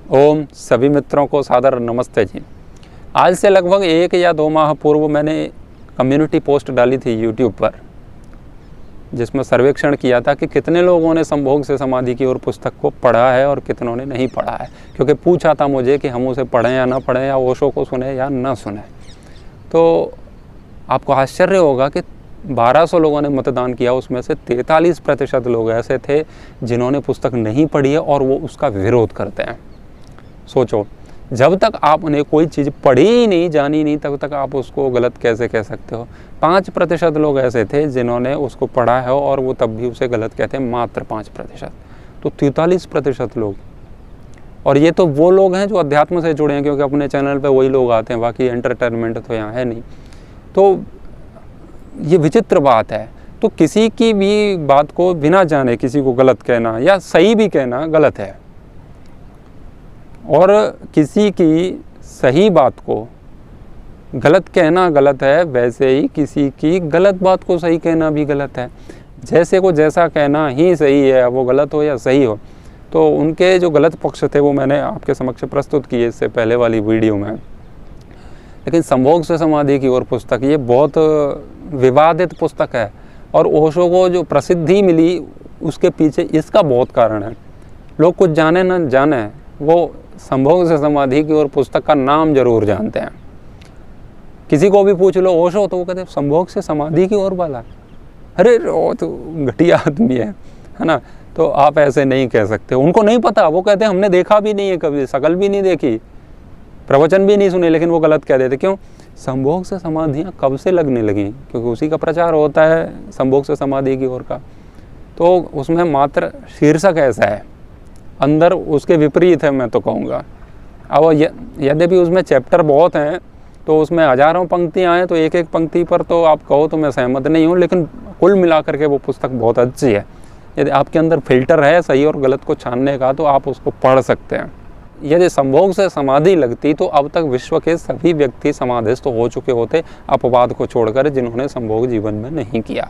ओम सभी मित्रों को सादर नमस्ते जी। आज से लगभग 1 या 2 माह पूर्व मैंने कम्युनिटी पोस्ट डाली थी यूट्यूब पर, जिसमें सर्वेक्षण किया था कि कितने लोगों ने संभोग से समाधि की ओर पुस्तक को पढ़ा है और कितनों ने नहीं पढ़ा है। क्योंकि पूछा था मुझे कि हम उसे पढ़ें या ना पढ़ें, या ओशो को सुने या ना सुने। तो आपको आश्चर्य होगा कि 1200 लोगों ने मतदान किया, उसमें से 43% लोग ऐसे थे जिन्होंने पुस्तक नहीं पढ़ी है और वो उसका विरोध करते हैं। सोचो, जब तक आपने कोई चीज़ पढ़ी ही नहीं, जानी नहीं, तब तक आप उसको गलत कैसे कह सकते हो। 5% लोग ऐसे थे जिन्होंने उसको पढ़ा है और वो तब भी उसे गलत कहते हैं, मात्र 5%। तो 43% लोग, और ये तो वो लोग हैं जो अध्यात्म से जुड़े हैं, क्योंकि अपने चैनल पे वही लोग आते हैं, बाकी एंटरटेनमेंट तो यहाँ है नहीं। तो ये विचित्र बात है। तो किसी की भी बात को बिना जाने किसी को गलत कहना या सही भी कहना गलत है, और किसी की सही बात को गलत कहना गलत है, वैसे ही किसी की गलत बात को सही कहना भी गलत है। जैसे को जैसा कहना ही सही है, वो गलत हो या सही हो। तो उनके जो गलत पक्ष थे वो मैंने आपके समक्ष प्रस्तुत किए इससे पहले वाली वीडियो में। लेकिन संभोग से समाधि की ओर पुस्तक ये बहुत विवादित पुस्तक है, और ओशो को जो प्रसिद्धि मिली उसके पीछे इसका बहुत कारण है। लोग कुछ जाने न जाने, वो संभोग से समाधि की ओर पुस्तक का नाम जरूर जानते हैं। किसी को भी पूछ लो ओशो, तो वो कहते हैं संभोग से समाधि की ओर वाला, अरे वो तो घटिया आदमी है ना। तो आप ऐसे नहीं कह सकते। उनको नहीं पता, वो कहते हैं हमने देखा भी नहीं है, कभी शकल भी नहीं देखी, प्रवचन भी नहीं सुने, लेकिन वो गलत कह देते। क्यों? संभोग से समाधियाँ कब से लगने लगी? क्योंकि उसी का प्रचार होता है संभोग से समाधि की ओर का। तो उसमें मात्र शीर्षक ऐसा है, अंदर उसके विपरीत है, मैं तो कहूँगा। अब यद्यपि उसमें चैप्टर बहुत हैं, तो उसमें हजारों पंक्तियाँ हैं, तो एक एक पंक्ति पर तो आप कहो तो मैं सहमत नहीं हूँ, लेकिन कुल मिलाकर के वो पुस्तक बहुत अच्छी है। यदि आपके अंदर फिल्टर है सही और गलत को छानने का, तो आप उसको पढ़ सकते हैं। यदि संभोग से समाधि लगती तो अब तक विश्व के सभी व्यक्ति समाधिस्थ हो चुके होते, अपवाद को छोड़कर, जिन्होंने संभोग जीवन में नहीं किया।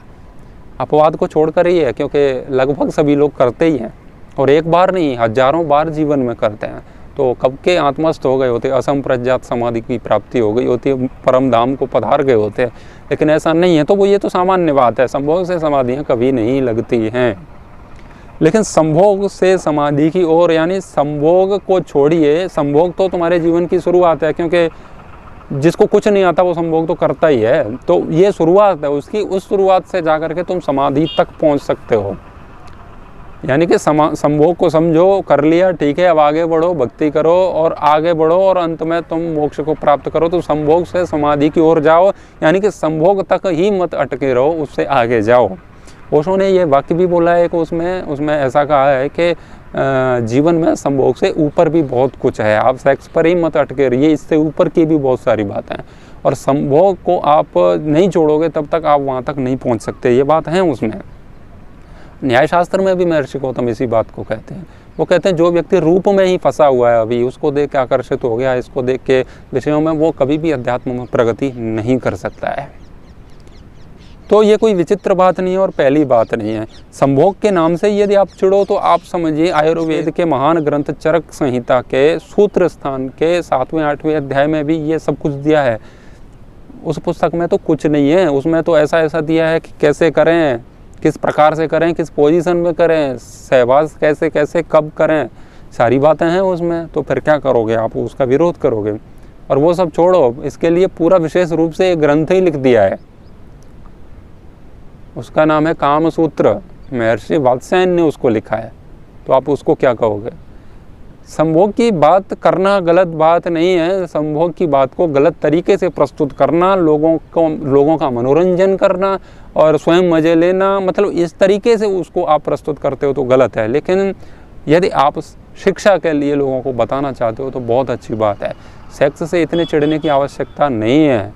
अपवाद को छोड़कर ही है, क्योंकि लगभग सभी लोग करते ही हैं, और एक बार नहीं, हजारों बार जीवन में करते हैं। तो कब के आत्मस्थ हो गए होते, असंप्रज्ञात समाधि की प्राप्ति हो गई होती, परम धाम को पधार गए होते। लेकिन ऐसा नहीं है। तो वो ये तो सामान्य बात है, संभोग से समाधियाँ कभी नहीं लगती हैं। लेकिन संभोग से समाधि की ओर, यानी संभोग को छोड़िए, संभोग तो तुम्हारे जीवन की शुरुआत है, क्योंकि जिसको कुछ नहीं आता वो संभोग तो करता ही है। तो ये शुरुआत है उसकी, उस शुरुआत से जाकर के तुम समाधि तक पहुंच सकते हो। यानी कि संभोग को समझो, कर लिया, ठीक है, अब आगे बढ़ो, भक्ति करो और आगे बढ़ो, और अंत में तुम मोक्ष को प्राप्त करो। तो संभोग से समाधि की ओर जाओ, यानी कि संभोग तक ही मत अटके रहो, उससे आगे जाओ। ओशो ने ये वाक्य भी बोला है कि उसमें ऐसा कहा है कि जीवन में संभोग से ऊपर भी बहुत कुछ है, आप सेक्स पर ही मत अटके रहिए, इससे ऊपर की भी बहुत सारी बातें हैं। और संभोग को आप नहीं छोड़ोगे तब तक आप वहाँ तक नहीं पहुँच सकते, ये बात है उसमें। न्यायशास्त्र में भी महर्षि गौतम इसी बात को कहते हैं। वो कहते हैं जो व्यक्ति रूप में ही फंसा हुआ है, अभी उसको देख के आकर्षित हो गया, इसको देख के विषयों में, वो कभी भी अध्यात्म में प्रगति नहीं कर सकता है। तो ये कोई विचित्र बात नहीं है और पहली बात नहीं है। संभोग के नाम से यदि आप चिड़ो तो आप समझिए, आयुर्वेद के महान ग्रंथ चरक संहिता के सूत्र स्थान के 7वें 8वें अध्याय में भी ये सब कुछ दिया है। उस पुस्तक में तो कुछ नहीं है, उसमें तो ऐसा दिया है कि कैसे करें, किस प्रकार से करें, किस पोजीशन में करें, सहवास कैसे कैसे कब करें, सारी बातें हैं उसमें। तो फिर क्या करोगे आप? उसका विरोध करोगे। और वो सब छोड़ो, इसके लिए पूरा विशेष रूप से एक ग्रंथ ही लिख दिया है, उसका नाम है काम सूत्र। महर्षि वात्स्यायन ने उसको लिखा है। तो आप उसको क्या कहोगे? संभोग की बात करना गलत बात नहीं है, संभोग की बात को गलत तरीके से प्रस्तुत करना, लोगों का मनोरंजन करना और स्वयं मजे लेना, मतलब इस तरीके से उसको आप प्रस्तुत करते हो तो गलत है। लेकिन यदि आप शिक्षा के लिए लोगों को बताना चाहते हो तो बहुत अच्छी बात है। सेक्स से इतने चिढ़ने की आवश्यकता नहीं है,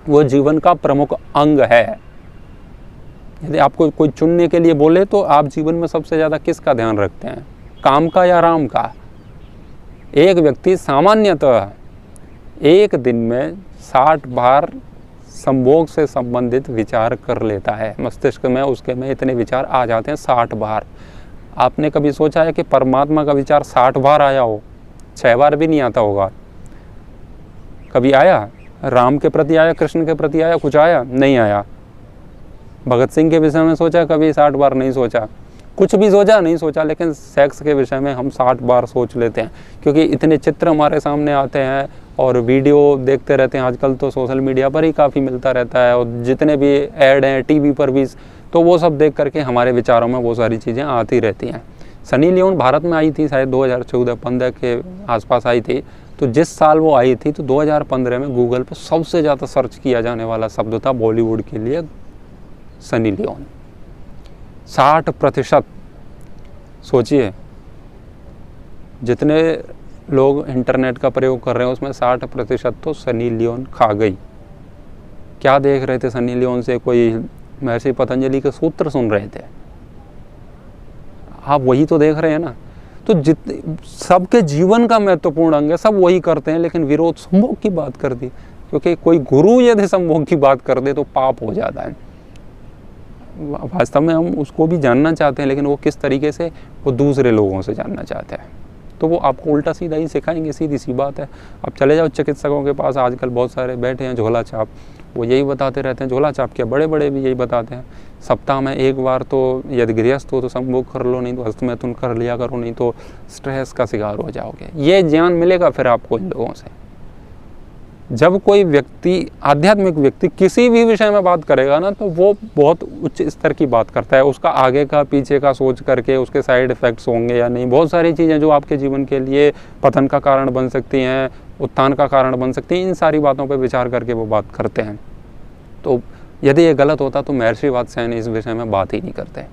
वो जीवन का प्रमुख अंग है। यदि आपको कोई चुनने के लिए बोले तो आप जीवन में सबसे ज़्यादा किसका ध्यान रखते हैं, काम का या राम का? एक व्यक्ति सामान्यतः एक दिन में 60 बार संभोग से संबंधित विचार कर लेता है। मस्तिष्क में उसके में इतने विचार आ जाते हैं 60 बार। आपने कभी सोचा है कि परमात्मा का विचार 60 बार आया हो? 6 बार भी नहीं आता होगा। कभी आया? राम के प्रति आया, कृष्ण के प्रति आया, कुछ आया? नहीं आया। भगत सिंह के विषय में सोचा कभी? 60 बार नहीं सोचा। कुछ भी सोचा? नहीं सोचा। लेकिन सेक्स के विषय में हम 60 बार सोच लेते हैं, क्योंकि इतने चित्र हमारे सामने आते हैं और वीडियो देखते रहते हैं। आजकल तो सोशल मीडिया पर ही काफ़ी मिलता रहता है, और जितने भी ऐड हैं टीवी पर भी, तो वो सब देख करके हमारे विचारों में वो सारी चीज़ें आती रहती हैं। सनी लियोन भारत में आई थी शायद 2014-15 के आसपास आई थी। तो जिस साल वो आई थी तो 2015 में गूगल पर सबसे ज़्यादा सर्च किया जाने वाला शब्द था बॉलीवुड के लिए सनी लियोन। 60%। सोचिए, जितने लोग इंटरनेट का प्रयोग कर रहे हैं उसमें 60% तो सनी लियोन खा गई। क्या देख रहे थे सनी लियोन से? कोई महर्षि पतंजलि के सूत्र सुन रहे थे? आप वही तो देख रहे हैं ना। तो सबके जीवन का महत्वपूर्ण अंग है, सब वही करते हैं, लेकिन विरोध संभोग की बात कर दी। क्योंकि कोई गुरु यदि संभोग की बात कर दे तो पाप हो जाता है। वास्तव में हम उसको भी जानना चाहते हैं, लेकिन वो किस तरीके से? वो दूसरे लोगों से जानना चाहते हैं, तो वो आपको उल्टा सीधा ही सिखाएंगे। सीधी सी बात है। अब चले जाओ चिकित्सकों के पास, आजकल बहुत सारे बैठे हैं झोला छाप, वो यही बताते रहते हैं। झोला छाप क्या, बड़े बड़े भी यही बताते हैं। सप्ताह में 1 बार तो यदि गृहस्थ हो तो संभोग कर लो, नहीं तो हस्तमैथुन कर लिया करो, नहीं तो स्ट्रेस का शिकार हो जाओगे। ये ज्ञान मिलेगा फिर आपको इन लोगों से। जब कोई व्यक्ति, आध्यात्मिक व्यक्ति, किसी भी विषय में बात करेगा ना, तो वो बहुत उच्च स्तर की बात करता है। उसका आगे का पीछे का सोच करके उसके साइड इफ़ेक्ट्स होंगे या नहीं, बहुत सारी चीज़ें जो आपके जीवन के लिए पतन का कारण बन सकती हैं, उत्थान का कारण बन सकती हैं, इन सारी बातों पर विचार करके वो बात करते हैं। तो यदि ये गलत होता तो महर्षि वात्स्यायन इस विषय में बात ही नहीं करते।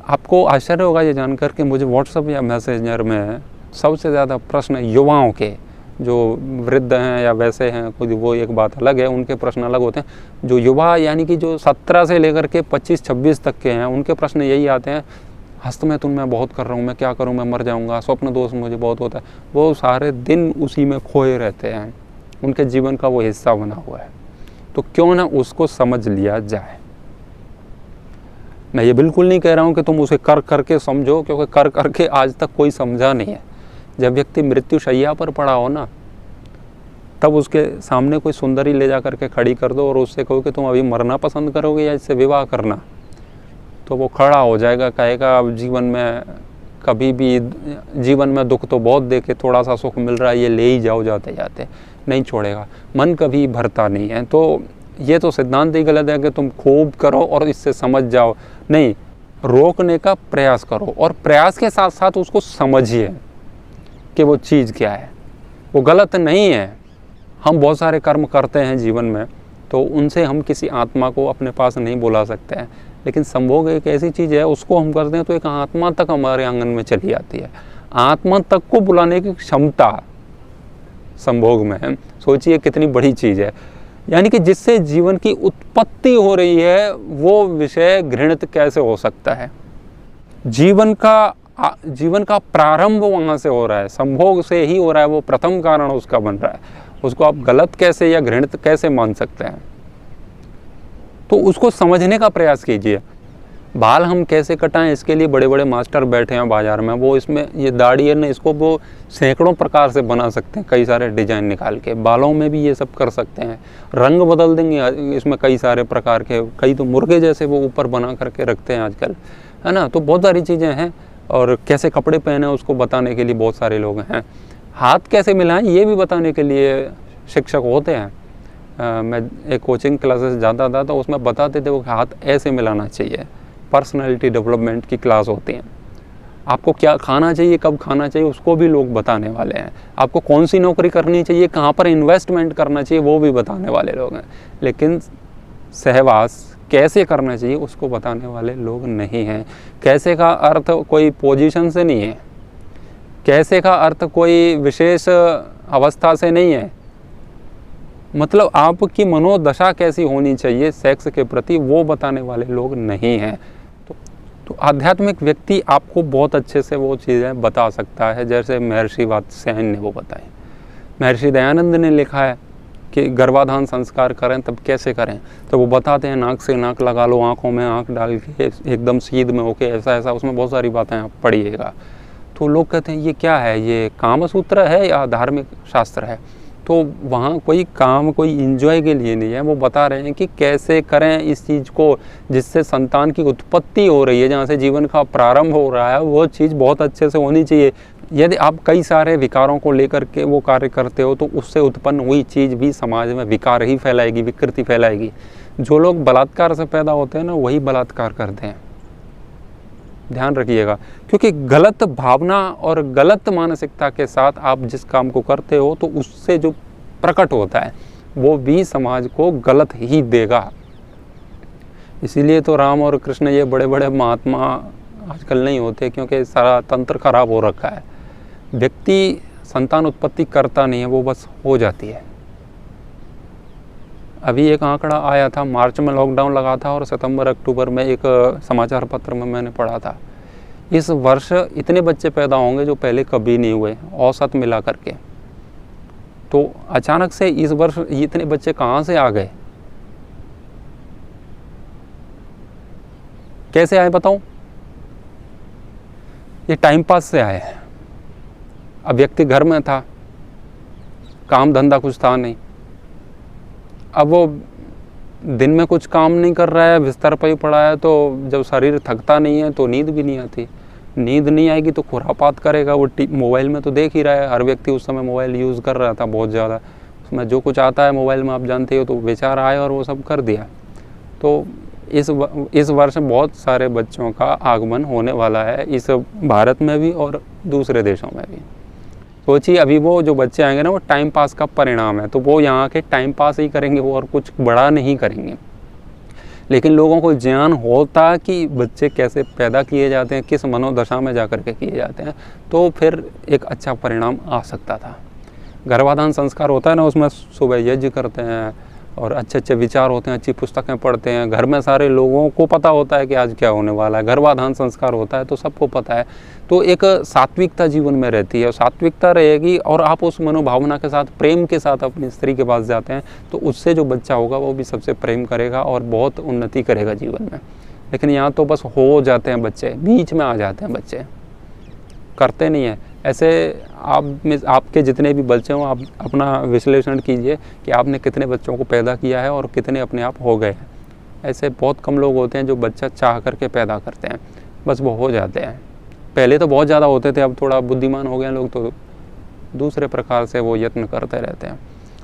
आपको आश्चर्य होगा ये जानकर कि मुझे व्हाट्सएप या मैसेंजर में सबसे ज़्यादा प्रश्न युवाओं के, जो वृद्ध हैं या वैसे हैं, खुद वो एक बात अलग है, उनके प्रश्न अलग होते हैं। जो युवा यानी कि जो 17 से लेकर के 25-26 तक के हैं, उनके प्रश्न यही आते हैं, हस्तमैथुन मैं बहुत कर रहा हूँ, मैं क्या करूँ, मैं मर जाऊँगा, स्वप्न दोष मुझे बहुत होता है। वो सारे दिन उसी में खोए रहते हैं, उनके जीवन का वो हिस्सा बना हुआ है। तो क्यों ना उसको समझ लिया जाए। मैं ये बिल्कुल नहीं कह रहा हूँ कि तुम उसे कर करके समझो, क्योंकि कर करके आज तक कोई समझा नहीं है। जब व्यक्ति मृत्यु शैया पर पड़ा हो ना, तब उसके सामने कोई सुंदरी ले जा करके खड़ी कर दो और उससे कहो कि तुम अभी मरना पसंद करोगे या इससे विवाह करना, तो वो खड़ा हो जाएगा, कहेगा अब जीवन में कभी भी, जीवन में दुख तो बहुत देखे, थोड़ा सा सुख मिल रहा है, ये ले ही जाओ जाते जाते, नहीं छोड़ेगा। मन कभी भरता नहीं है। तो ये तो सिद्धांत ही गलत है कि तुम खूब करो और इससे समझ जाओ। नहीं, रोकने का प्रयास करो और प्रयास के साथ साथ उसको समझिए कि वो चीज़ क्या है। वो गलत नहीं है। हम बहुत सारे कर्म करते हैं जीवन में, तो उनसे हम किसी आत्मा को अपने पास नहीं बुला सकते हैं, लेकिन संभोग एक ऐसी चीज़ है, उसको हम करते हैं तो एक आत्मा तक हमारे आंगन में चली आती है। आत्मा तक को बुलाने की क्षमता संभोग में है। सोचिए कितनी बड़ी चीज़ है। यानी कि जिससे जीवन की उत्पत्ति हो रही है, वो विषय घृणित कैसे हो सकता है? जीवन का प्रारंभ वहाँ से हो रहा है, संभोग से ही हो रहा है, वो प्रथम कारण उसका बन रहा है। उसको आप गलत कैसे या घृणित कैसे मान सकते हैं? तो उसको समझने का प्रयास कीजिए। बाल हम कैसे कटाएं, इसके लिए बड़े बड़े मास्टर बैठे हैं बाजार में। वो इसमें ये दाढ़ी है ना, इसको वो सैकड़ों प्रकार से बना सकते हैं, कई सारे डिजाइन निकाल के। बालों में भी ये सब कर सकते हैं, रंग बदल देंगे इसमें कई सारे प्रकार के। कई तो मुर्गे जैसे वो ऊपर बना करके रखते हैं आजकल, है ना। तो बहुत सारी चीज़ें हैं। और कैसे कपड़े पहने उसको बताने के लिए बहुत सारे लोग हैं। हाथ कैसे मिलाएं ये भी बताने के लिए शिक्षक होते हैं। मैं एक कोचिंग क्लासेस जाता था तो उसमें बताते थे वो हाथ ऐसे मिलाना चाहिए। पर्सनैलिटी डेवलपमेंट की क्लास होती हैं। आपको क्या खाना चाहिए, कब खाना चाहिए, उसको भी लोग बताने वाले हैं। आपको कौन सी नौकरी करनी चाहिए, कहाँ पर इन्वेस्टमेंट करना चाहिए, वो भी बताने वाले लोग हैं। लेकिन सहवास कैसे करना चाहिए उसको बताने वाले लोग नहीं हैं। कैसे का अर्थ कोई पोजीशन से नहीं है, कैसे का अर्थ कोई विशेष अवस्था से नहीं है। मतलब आपकी मनोदशा कैसी होनी चाहिए सेक्स के प्रति, वो बताने वाले लोग नहीं हैं। तो आध्यात्मिक व्यक्ति आपको बहुत अच्छे से वो चीज़ें बता सकता है, जैसे महर्षि वात्स्यायन ने वो बताई। महर्षि दयानंद ने लिखा है कि गर्भाधान संस्कार करें तब कैसे करें, तो वो बताते हैं नाक से नाक लगा लो, आँखों में आँख डाल के एकदम सीध में होके ऐसा ऐसा, उसमें बहुत सारी बातें आप पढ़िएगा। तो लोग कहते हैं ये क्या है, ये कामसूत्र है या धार्मिक शास्त्र है। तो वहाँ कोई काम, कोई इंजॉय के लिए नहीं है, वो बता रहे हैं कि कैसे करें इस चीज़ को जिससे संतान की उत्पत्ति हो रही है, जहाँ से जीवन का प्रारंभ हो रहा है, वो चीज़ बहुत अच्छे से होनी चाहिए। यदि आप कई सारे विकारों को लेकर के वो कार्य करते हो तो उससे उत्पन्न हुई चीज़ भी समाज में विकार ही फैलाएगी, विकृति फैलाएगी। जो लोग बलात्कार से पैदा होते हैं ना, वही बलात्कार करते हैं, ध्यान रखिएगा। क्योंकि गलत भावना और गलत मानसिकता के साथ आप जिस काम को करते हो तो उससे जो प्रकट होता है वो भी समाज को गलत ही देगा। इसीलिए तो राम और कृष्ण ये बड़े बड़े महात्मा आजकल नहीं होते, क्योंकि सारा तंत्र खराब हो रखा है। व्यक्ति संतान उत्पत्ति करता नहीं है, वो बस हो जाती है। अभी एक आंकड़ा आया था, मार्च में लॉकडाउन लगा था और सितंबर अक्टूबर में एक समाचार पत्र में मैंने पढ़ा था, इस वर्ष इतने बच्चे पैदा होंगे जो पहले कभी नहीं हुए, औसत मिला करके। तो अचानक से इस वर्ष इतने बच्चे कहाँ से आ गए, कैसे आए बताऊं? ये टाइम पास से आए हैं। अब व्यक्ति घर में था, काम धंधा कुछ था नहीं, अब वो दिन में कुछ काम नहीं कर रहा है, बिस्तर पर ही पड़ा है, तो जब शरीर थकता नहीं है तो नींद भी नहीं आती। नींद नहीं आएगी तो खुरापात करेगा। वो मोबाइल में तो देख ही रहा है, हर व्यक्ति उस समय मोबाइल यूज़ कर रहा था बहुत ज़्यादा। उसमें जो कुछ आता है मोबाइल में आप जानते हो, तो बेचारा आए और वो सब कर दिया। तो इस वर्ष बहुत सारे बच्चों का आगमन होने वाला है, इस भारत में भी और दूसरे देशों में भी। सोचिए, अभी वो जो बच्चे आएंगे ना, वो टाइम पास का परिणाम है, तो वो यहाँ के टाइम पास ही करेंगे, वो और कुछ बड़ा नहीं करेंगे। लेकिन लोगों को ज्ञान होता कि बच्चे कैसे पैदा किए जाते हैं, किस मनोदशा में जा कर के किए जाते हैं, तो फिर एक अच्छा परिणाम आ सकता था। गर्भाधान संस्कार होता है ना, उसमें सुबह यज्ञ करते हैं और अच्छे अच्छे विचार होते हैं, अच्छी पुस्तकें पढ़ते हैं, घर में सारे लोगों को पता होता है कि आज क्या होने वाला है। गर्भाधान संस्कार होता है तो सबको पता है, तो एक सात्विकता जीवन में रहती है, सात्विकता रहेगी और आप उस मनोभावना के साथ, प्रेम के साथ अपनी स्त्री के पास जाते हैं, तो उससे जो बच्चा होगा वो भी सबसे प्रेम करेगा और बहुत उन्नति करेगा जीवन में। लेकिन यहाँ तो बस हो जाते हैं बच्चे, बीच में आ जाते हैं बच्चे, करते नहीं हैं। ऐसे आपके जितने भी बच्चे हों, आप अपना विश्लेषण कीजिए कि आपने कितने बच्चों को पैदा किया है और कितने अपने आप हो गए हैं। ऐसे बहुत कम लोग होते हैं जो बच्चा चाह करके पैदा करते हैं, बस वो हो जाते हैं। पहले तो बहुत ज़्यादा होते थे, अब थोड़ा बुद्धिमान हो गए लोग तो दूसरे प्रकार से वो यत्न करते रहते हैं।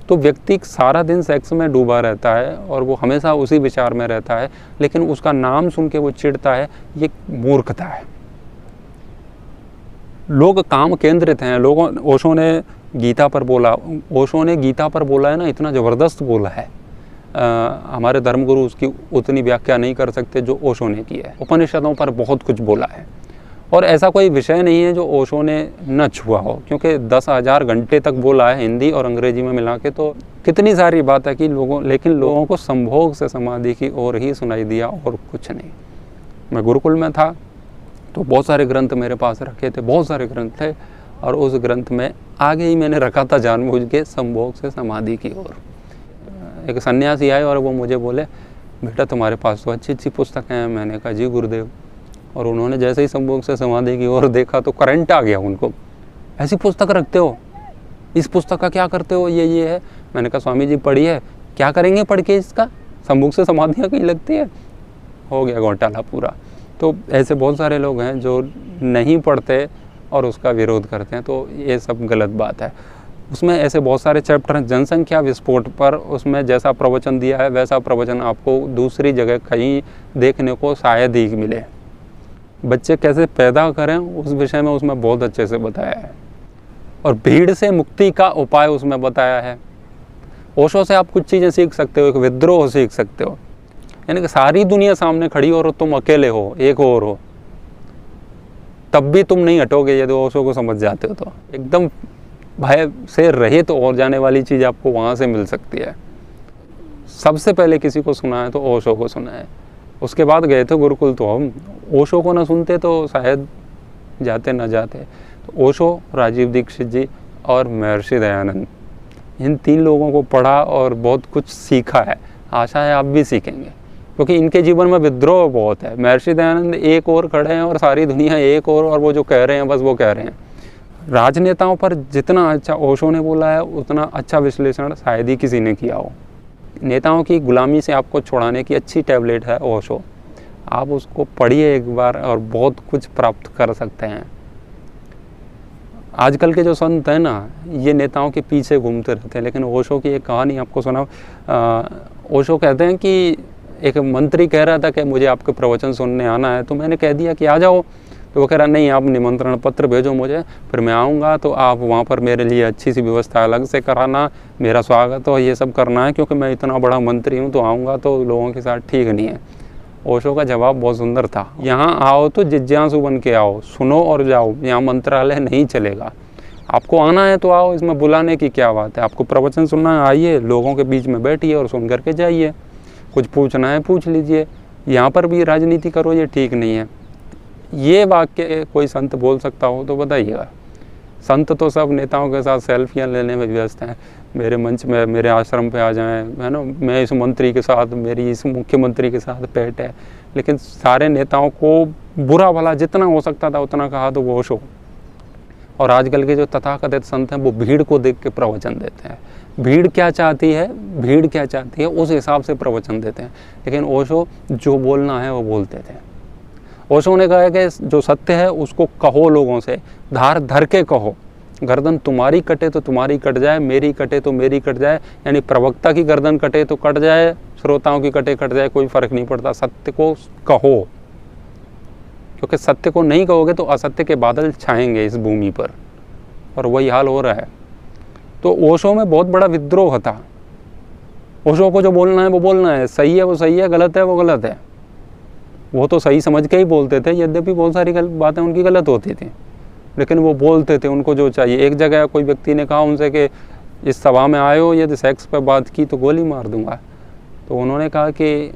तो व्यक्ति सारा दिन सेक्स में डूबा रहता है और वो हमेशा उसी विचार में रहता है, लेकिन उसका नाम सुन के वो चिढ़ता है, ये मूर्खता है। लोग काम केंद्रित हैं। ओशो ने गीता पर बोला, ओशो ने गीता पर बोला है ना, इतना ज़बरदस्त बोला है। हमारे धर्मगुरु उसकी उतनी व्याख्या नहीं कर सकते जो ओशो ने की है। उपनिषदों पर बहुत कुछ बोला है और ऐसा कोई विषय नहीं है जो ओशो ने न छुआ हो, क्योंकि 10,000 घंटे तक बोला है हिंदी और अंग्रेजी में मिला के। तो कितनी सारी बात है कि लेकिन लोगों को संभोग से समाधि की ओर ही सुनाई दिया और कुछ नहीं। मैं गुरुकुल में था तो बहुत सारे ग्रंथ मेरे पास रखे थे, बहुत सारे ग्रंथ थे, और उस ग्रंथ में आगे ही मैंने रखा था जानबूझ के, संभोग से समाधि की ओर। एक सन्यासी आए और वो मुझे बोले, बेटा तुम्हारे पास तो अच्छी अच्छी पुस्तकें हैं। मैंने कहा जी गुरुदेव। और उन्होंने जैसे ही संभोग से समाधि की ओर देखा तो करंट आ गया उनको, ऐसी पुस्तक रखते हो, इस पुस्तक का क्या करते हो, ये है। मैंने कहा स्वामी जी पढ़ी है, क्या करेंगे पढ़ के इसका, संभोग से समाधियाँ कहीं लगती है। हो गया घोटाला पूरा। तो ऐसे बहुत सारे लोग हैं जो नहीं पढ़ते और उसका विरोध करते हैं, तो ये सब गलत बात है। उसमें ऐसे बहुत सारे चैप्टर हैं, जनसंख्या विस्फोट पर, उसमें जैसा प्रवचन दिया है वैसा प्रवचन आपको दूसरी जगह कहीं देखने को शायद ही मिले। बच्चे कैसे पैदा करें उस विषय में उसमें बहुत अच्छे से बताया है, और भीड़ से मुक्ति का उपाय उसमें बताया है। ओशो से आप कुछ चीज़ें सीख सकते हो, एक विद्रोह सीख सकते हो, यानी कि सारी दुनिया सामने खड़ी हो और तुम अकेले हो, एक और हो, तब भी तुम नहीं हटोगे यदि ओशो को समझ जाते हो तो। एकदम भय से रहित तो और जाने वाली चीज़ आपको वहाँ से मिल सकती है। सबसे पहले किसी को सुना है तो ओशो को सुना है, उसके बाद गए थे गुरुकुल, तो हम ओशो को ना सुनते तो शायद जाते ना जाते। तो ओशो, राजीव दीक्षित जी और महर्षि दयानंद, इन 3 लोगों को पढ़ा और बहुत कुछ सीखा है। आशा है आप भी सीखेंगे, क्योंकि इनके जीवन में विद्रोह बहुत है। महर्षि दयानंद एक और खड़े हैं और सारी दुनिया एक और वो जो कह रहे हैं बस वो कह रहे हैं। राजनेताओं पर जितना अच्छा ओशो ने बोला है उतना अच्छा विश्लेषण शायद ही किसी ने किया हो। नेताओं की गुलामी से आपको छुड़ाने की अच्छी टैबलेट है ओशो, आप उसको पढ़िए एक बार और बहुत कुछ प्राप्त कर सकते हैं। आजकल के जो संत हैं ना, ये नेताओं के पीछे घूमते रहते हैं, लेकिन ओशो की एक कहानी आपको सुना। ओशो कहते हैं कि एक मंत्री कह रहा था कि मुझे आपके प्रवचन सुनने आना है, तो मैंने कह दिया कि आ जाओ। तो वो कह रहा नहीं, आप निमंत्रण पत्र भेजो मुझे, फिर मैं आऊँगा, तो आप वहाँ पर मेरे लिए अच्छी सी व्यवस्था अलग से कराना, मेरा स्वागत हो ये सब करना है, क्योंकि मैं इतना बड़ा मंत्री हूँ, तो आऊँगा तो लोगों के साथ ठीक नहीं है। ओशो का जवाब बहुत सुंदर था, यहाँ आओ तो जिज्ञासु बन के आओ, सुनो और जाओ, यहाँ मंत्रालय नहीं चलेगा। आपको आना है तो आओ, इसमें बुलाने की क्या बात है। आपको प्रवचन सुनना है, आइए, लोगों के बीच में बैठिए और सुन करके जाइए। कुछ पूछना है पूछ लीजिए, यहाँ पर भी राजनीति करो, ये ठीक नहीं है। ये वाक्य कोई संत बोल सकता हो तो बताइएगा। संत तो सब नेताओं के साथ सेल्फियाँ लेने में व्यस्त हैं, मेरे मंच में, मेरे आश्रम पे आ जाएं, है ना, मैं इस मंत्री के साथ, मेरी इस मुख्यमंत्री के साथ भेंट है। लेकिन सारे नेताओं को बुरा भला जितना हो सकता था उतना कहा तो वो ओशो। और आजकल के जो तथाकथित संत हैं वो भीड़ को देख के प्रवचन देते हैं। भीड़ क्या चाहती है, भीड़ क्या चाहती है उस हिसाब से प्रवचन देते हैं। लेकिन ओशो जो बोलना है वो बोलते थे। ओशो ने कहा कि जो सत्य है उसको कहो, लोगों से धार धर के कहो। गर्दन तुम्हारी कटे तो तुम्हारी कट जाए, मेरी कटे तो मेरी कट जाए, यानी प्रवक्ता की गर्दन कटे तो कट जाए, श्रोताओं की कटे कट जाए, कोई फर्क नहीं पड़ता। सत्य को कहो, क्योंकि सत्य को नहीं कहोगे तो असत्य के बादल छाएंगे इस भूमि पर, और वही हाल हो रहा है। तो ओशो में बहुत बड़ा विद्रोह था। ओशो को जो बोलना है वो बोलना है, सही है वो सही है, गलत है वो गलत है। वो तो सही समझ के ही बोलते थे, यद्यपि बहुत सारी बातें उनकी गलत होती थी, लेकिन वो बोलते थे उनको जो चाहिए। एक जगह कोई व्यक्ति ने कहा उनसे कि इस सभा में आए हो, यदि सेक्स पर बात की तो गोली मार दूंगा। तो उन्होंने कहा कि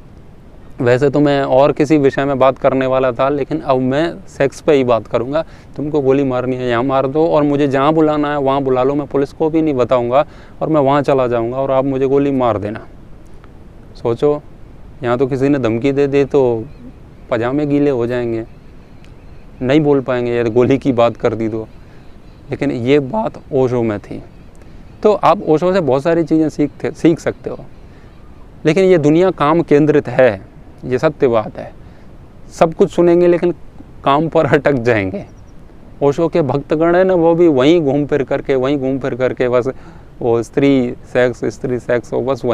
वैसे तो मैं और किसी विषय में बात करने वाला था, लेकिन अब मैं सेक्स पे ही बात करूंगा। तुमको गोली मारनी है यहाँ मार दो, और मुझे जहाँ बुलाना है वहाँ बुला लो, मैं पुलिस को भी नहीं बताऊंगा, और मैं वहाँ चला जाऊंगा और आप मुझे गोली मार देना। सोचो, यहाँ तो किसी ने धमकी दे दी तो पजामे गीले हो जाएंगे, नहीं बोल पाएंगे यदि गोली की बात कर दी तो। लेकिन ये बात ओशो में थी। तो आप ओशो से बहुत सारी चीज़ें सीख सकते हो, लेकिन ये दुनिया काम केंद्रित है, ये सत्य बात है। सब कुछ सुनेंगे लेकिन काम पर अटक जाएंगे। ओशो के भक्तगण है ना, वो भी वहीं घूम फिर करके बस वो स्त्री सेक्स वो बस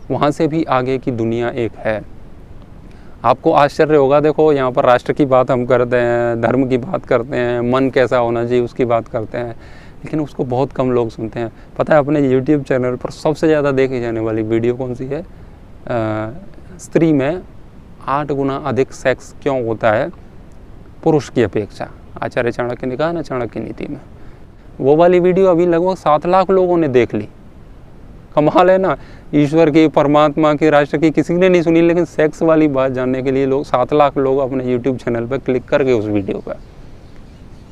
वहाँ से भी आगे की दुनिया एक है। आपको आश्चर्य होगा, देखो यहाँ पर राष्ट्र की बात हम करते हैं, धर्म की बात करते हैं, मन कैसा होना चाहिए उसकी बात करते हैं, लेकिन उसको बहुत कम लोग सुनते हैं। पता है अपने YouTube चैनल पर सबसे ज़्यादा देखी जाने वाली वीडियो कौन सी है? स्त्री में 8 गुना अधिक सेक्स क्यों होता है पुरुष की अपेक्षा। आचार्य चाणक्य ने कहा ना चाणक्य नीति में, वो वाली वीडियो अभी लगभग 7 लाख लोगों ने देख ली। कमाल है ना, ईश्वर की, परमात्मा की, राष्ट्र की किसी ने नहीं सुनी, लेकिन सेक्स वाली बात जानने के लिए लोग 7 लाख लोग अपने YouTube चैनल पर क्लिक करके उस वीडियो पर।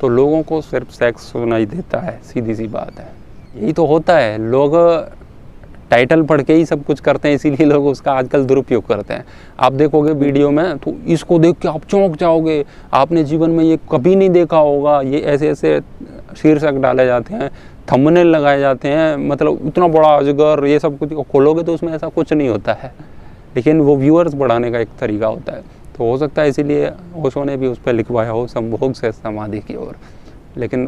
तो लोगों को सिर्फ सेक्स सुनाई देता है, सीधी सी बात है। यही तो होता है, लोग टाइटल पढ़ के ही सब कुछ करते हैं, इसीलिए लोग उसका आजकल दुरुपयोग करते हैं। आप देखोगे वीडियो में तो इसको देख के आप चौंक जाओगे, आपने जीवन में ये कभी नहीं देखा होगा। ये ऐसे ऐसे शीर्षक डाले जाते हैं, थंबनेल लगाए जाते हैं, मतलब इतना बड़ा अजगर, ये सब कुछ खोलोगे तो उसमें ऐसा कुछ नहीं होता है, लेकिन वो व्यूअर्स बढ़ाने का एक तरीका होता है। तो हो सकता है इसीलिए ओशो ने भी उस पर लिखवाया हो, संभोग से समाधि की ओर। लेकिन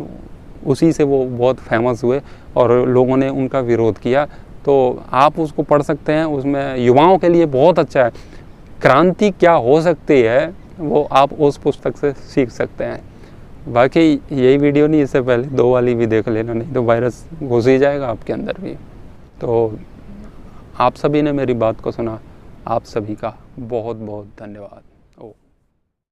उसी से वो बहुत फेमस हुए और लोगों ने उनका विरोध किया। तो आप उसको पढ़ सकते हैं, उसमें युवाओं के लिए बहुत अच्छा है। क्रांति क्या हो सकती है वो आप उस पुस्तक से सीख सकते हैं। बाकी यही वीडियो नहीं, इससे पहले 2 वाली भी देख लेना, नहीं तो वायरस घुस ही जाएगा आपके अंदर भी। तो आप सभी ने मेरी बात को सुना, आप सभी का बहुत बहुत धन्यवाद।